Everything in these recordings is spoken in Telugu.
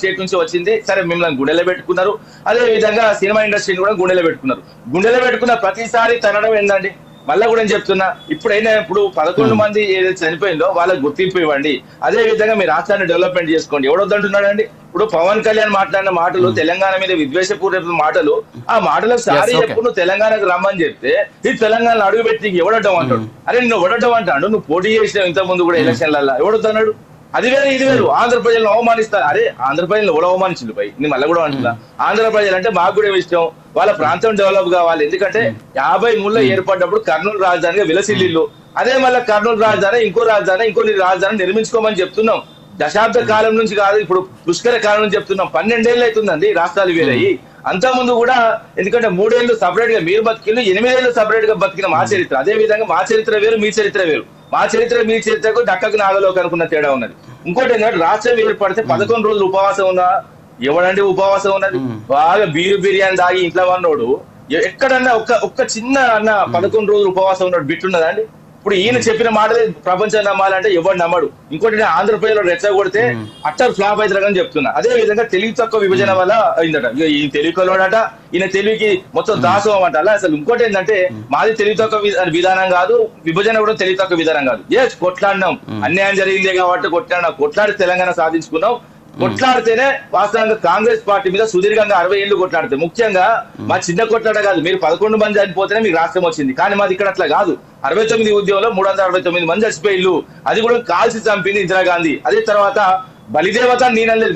స్టేట్ నుంచి వచ్చింది. సరే మిమ్మల్ని గుండెలో పెట్టుకున్నారు. అదే విధంగా సినిమా ఇండస్ట్రీని కూడా గుండెలో పెట్టుకున్నారు. గుండెలో పెట్టుకున్న ప్రతిసారి తనడం ఏందండి? మళ్ళా కూడా నేను చెప్తున్నా, ఇప్పుడు 11 మంది ఏదైతే చనిపోయిందో వాళ్ళకి గుర్తింపు ఇవ్వండి. అదే విధంగా మీ రాష్ట్రాన్ని డెవలప్మెంట్ చేసుకోండి. ఎవడొద్దంటున్నాడండి? ఇప్పుడు పవన్ కళ్యాణ్ మాట్లాడిన మాటలు, తెలంగాణ మీద విద్వేషపూర్వక మాటలు, ఆ మాటలకు సారీ చెప్పు, నువ్వు తెలంగాణకు రమ్మని చెప్తే ఇది తెలంగాణలో అడుగుపెట్టి నీకు ఎవడడ్డం అంటాడు? అరే నువ్వు ఎవడడ్డం అంటాడు? నువ్వు పోటీ చేసినావు ఇంత ముందు కూడా ఎలక్షన్లలో, ఎవడొద్దన్నాడు? అది వేరు ఇది వేరు. ఆంధ్ర ప్రజలను అవమానిస్తారు. అరే ఆంధ్ర ప్రజలను ఎవరు అవమానించింది పై నేను మళ్ళీ కూడా అంటున్నా, ఆంధ్ర ప్రజలు అంటే మాకు కూడా ఇష్టం, వాళ్ళ ప్రాంతం డెవలప్ కావాలి. ఎందుకంటే 53లో ఏర్పడినప్పుడు కర్నూలు రాజధానిగా విలసిల్లు, అదే మళ్ళీ కర్నూలు రాజధాని ఇంకో రాజధాని నిర్మించుకోమని చెప్తున్నాం. దశాబ్ద కాలం నుంచి కాదు, ఇప్పుడు పుష్కర కాలం నుంచి చెప్తున్నాం. 12 ఏళ్ళు అవుతుందండి రాష్ట్రాలు వేరయ్యి. అంత ముందు కూడా ఎందుకంటే 3 ఏళ్ళు సపరేట్ గా మీరు బతికిళ్ళు, 8 ఏళ్ళు సపరేట్ గా బతికిన మా చరిత్ర. అదే విధంగా మా చరిత్ర వేరు, మీ చరిత్ర వేరు. మా చరిత్ర మీ చరిత్రకు డక్కకు నాగలోకి అనుకున్న తేడా ఉన్నది. ఇంకోటి ఏంటంటే రాష్ట్రం ఏర్పడితే 11 రోజులు ఉపవాసం ఉందా? ఎవడంటే ఉపవాసం ఉన్నది? బాగా బిర్యానీ తాగి ఇంట్లో ఉన్నోడు ఎక్కడన్నా ఒక్క చిన్న అన్న 11 రోజులు ఉపవాసం ఉన్నాడు బిట్టున్నదా అండి? ఇప్పుడు ఈయన చెప్పిన మాటలే ప్రపంచం నమ్మాలంటే ఎవరు నమ్మడు. ఇంకోటి ఆంధ్రప్రదేశ్ లో రెచ్చగొడితే అట్టర్ ఫ్లాప్ అవుతారని చెప్తున్నా. అదే విధంగా తెలివి తక్కువ విభజన వల్ల అయిందట. ఈ తెలివికలోడట, ఈయన తెలివికి మొత్తం దాసోహం అంట. అలా అసలు ఇంకోటి ఏంటంటే మాది తెలివి తక్కువ విధానం కాదు, విభజన కూడా తెలివి తక్కువ విధానం కాదు. ఎస్ కొట్లాడినాం, అన్యాయం జరిగిందే కాబట్టి కొట్లాడి తెలంగాణ సాధించుకున్నాం. కొట్లాడితేనే వాస్తవంగా కాంగ్రెస్ పార్టీ మీద సుదీర్ఘంగా 60 ఏళ్లు కొట్లాడితే, ముఖ్యంగా మా చిన్న కొట్లాట కాదు, మీరు 11 మంది చనిపోతేనే మీకు రాష్ట్రం వచ్చింది. కానీ మాది ఇక్కడ అట్లా కాదు. 69 ఉద్యమంలో 369 మంది చచ్చిపోయిళ్ళు. అది కూడా కాల్చి చంపింది ఇందిరాగాంధీ. అదే తర్వాత బలిదేవత నేనలేదు,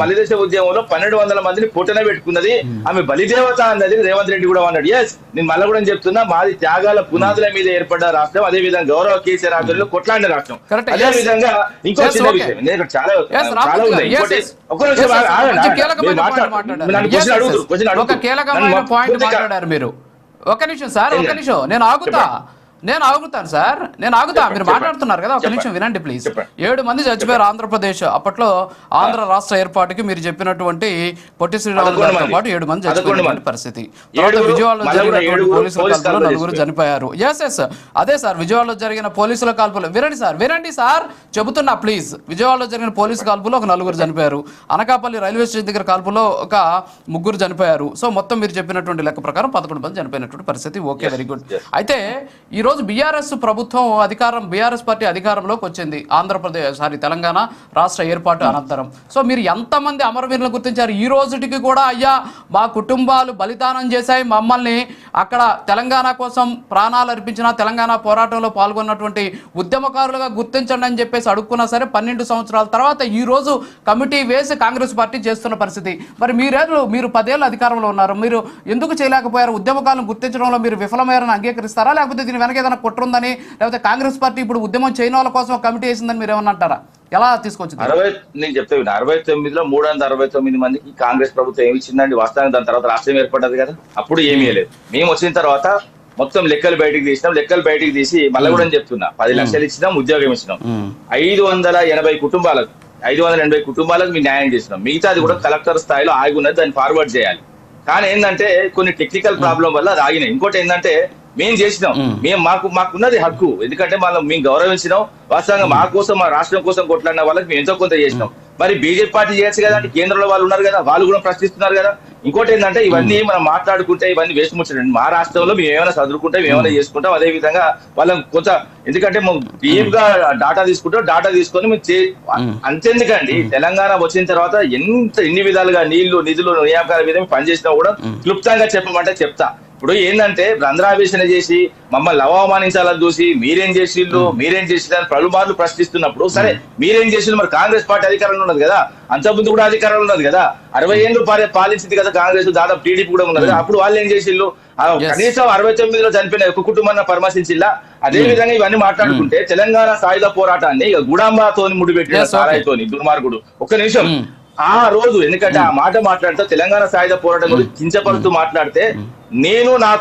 బలిదేశ ఉద్యమంలో 1200 మందిని పొట్టన పెట్టుకున్నది ఆమె బలిదేవత అన్నది రేవంత్ రెడ్డి కూడా అన్నాడు. ఎస్ నేను మళ్ళీ కూడా చెప్తున్నా, మాది త్యాగాల పునాదుల మీద ఏర్పడ్డ రాష్ట్రం. అదే విధంగా గౌరవ కేసీఆర్ ఆధ్వర్యంలో కొట్లాడిన రాష్ట్రం. అదే విధంగా ఇంకో చిన్న విషయం, నేను చాలా ఉంది. ఇంకోటి ఒక నిమిషం సార్, నేను ఆగుతాను సార్, మీరు మాట్లాడుతున్నారు కదా, ఒక నిమిషం వినండి ప్లీజ్. 7 మంది చచ్చిపోయారు ఆంధ్రప్రదేశ్. అప్పట్లో ఆంధ్ర రాష్ట్ర ఏర్పాటుకి మీరు చెప్పినటువంటి పొట్టి శ్రీరాములు గారితో పాటు 7 మంది చచ్చిపోయినటువంటి పరిస్థితి. తర్వాత విజయవాడలో జరిగినటువంటి పోలీసుల కాల్పులో 4 చనిపోయారు. ఎస్ అదే సార్, విజయవాడలో జరిగిన పోలీసుల కాల్పులో వినండి సార్ చెబుతున్నా ప్లీజ్. విజయవాడలో జరిగిన పోలీసు కాల్పులో ఒక 4 చనిపోయారు. అనకాపల్లి రైల్వే స్టేషన్ దగ్గర కాల్పులో ఒక 3 చనిపోయారు. సో మొత్తం మీరు చెప్పినటువంటి లెక్క ప్రకారం 11 మంది చనిపోయినటువంటి పరిస్థితి. Okay, very good. అయితే ఈ రోజు బీఆర్ఎస్ పార్టీ అధికారంలోకి వచ్చింది తెలంగాణ రాష్ట్ర ఏర్పాటు అనంతరం. సో మీరు ఎంతమంది అమరవీరులను గుర్తించారు? ఈ రోజుటికి కూడా అయ్యా మా కుటుంబాలు బలిదానం చేశాయి, మమ్మల్ని అక్కడ తెలంగాణ కోసం ప్రాణాలు అర్పించిన, తెలంగాణ పోరాటంలో పాల్గొన్నటువంటి ఉద్యమకారులుగా గుర్తించండి అని చెప్పేసి అడుక్కున్నా సరే 12 సంవత్సరాల తర్వాత ఈ రోజు కమిటీ వేసి కాంగ్రెస్ పార్టీ చేస్తున్న పరిస్థితి. మరి మీరు 10 ఏళ్ళు అధికారంలో ఉన్నారు, మీరు ఎందుకు చేయలేకపోయారు? ఉద్యమకాలను గుర్తించడంలో మీరు విఫలమయ్యారని అంగీకరిస్తారా? లేకపోతే దీని వెనక ఏదైనా కుట్ర ఉందని, లేకపోతే కాంగ్రెస్ పార్టీ ఇప్పుడు ఉద్యమం చేయని వాళ్ళ కోసం కమిటీ వేసిందని మీరు ఏమన్నా అంటారా? ఎలా తీసుకొచ్చింది? నేను చెప్తాను, 69లో 369 మందికి కాంగ్రెస్ ప్రభుత్వం ఏమి ఇచ్చిందండి? వాస్తవానికి దాని తర్వాత రాష్ట్రం ఏర్పడ్డది కదా, అప్పుడు ఏమీ లేదు. మేము వచ్చిన తర్వాత మొత్తం లెక్కలు బయటికి తీసి మళ్ళీ కూడా చెప్తున్నా, 10 లక్షలు ఇచ్చినాం, ఉద్యోగం ఇచ్చినాం. 580 కుటుంబాలకు మేము న్యాయం చేసినాం. మిగతాది కూడా కలెక్టర్ స్థాయిలో ఆగున్నది, దాన్ని ఫార్వర్డ్ చేయాలి. కానీ ఏంటంటే కొన్ని టెక్నికల్ ప్రాబ్లం వల్ల రాగినాయి. ఇంకోటి ఏంటంటే మేము చేసినాం, మాకున్నది హక్కు. ఎందుకంటే మేము గౌరవించినాం. వాస్తవంగా మా కోసం, మా రాష్ట్రం కోసం కొట్లాడిన వాళ్ళకి మేము ఎంతో కొంత చేసినాం. మరి బీజేపీ పార్టీ చేయొచ్చు కదా, అంటే కేంద్రంలో వాళ్ళు ఉన్నారు కదా, వాళ్ళు కూడా ప్రశ్నిస్తున్నారు కదా. ఇంకోటి ఏంటంటే ఇవన్నీ మనం మాట్లాడుకుంటే ఇవన్నీ వేస్ట్ ముచ్చండి. మా రాష్ట్రంలో మేము ఏమైనా చదువుకుంటే మేము ఏమైనా చేసుకుంటాం. అదే విధంగా వాళ్ళకి కొంత, ఎందుకంటే డీప్ గా డాటా తీసుకొని అంతెందుకండి, తెలంగాణ వచ్చిన తర్వాత ఎన్ని విధాలుగా నీళ్లు నియామకాల మీద పనిచేసినా కూడా క్లుప్తంగా చెప్పమంటే చెప్తా. ఇప్పుడు ఏంటంటే రంధ్రావేశన చేసి మమ్మల్ని అవమానించాలని చూసి మీరేం చేసిళ్ళు అని పలుమార్లు ప్రశ్నిస్తున్నప్పుడు, సరే మీరేం చేసిళ్ళు, మరి కాంగ్రెస్ పార్టీ అధికారంలో ఉన్నది కదా, అంతకుముందు కూడా అధికారంలో ఉన్నది కదా, 60 ఏళ్ళు పాలించింది కదా కాంగ్రెస్, దాదాపు టీడీపీ కూడా ఉన్నది. అప్పుడు వాళ్ళు ఏం చేసిళ్ళు? కనీసం 69లో చనిపోయిన ఒక కుటుంబాన్ని పరామర్శించిల్లా? అదే విధంగా ఇవన్నీ మాట్లాడుకుంటే తెలంగాణ సాయుధ పోరాటాన్ని గుడాంబాతో ముడిపెట్టిన సారాయితోని దుర్మార్గుడు. ఒక్క నిమిషం, ఆ రోజు ఎందుకంటే ఆ మాట మాట్లాడితే తెలంగాణ సాయుధ పోరాటం గురించి కించపరుస్తూ మాట్లాడితే, నేను నా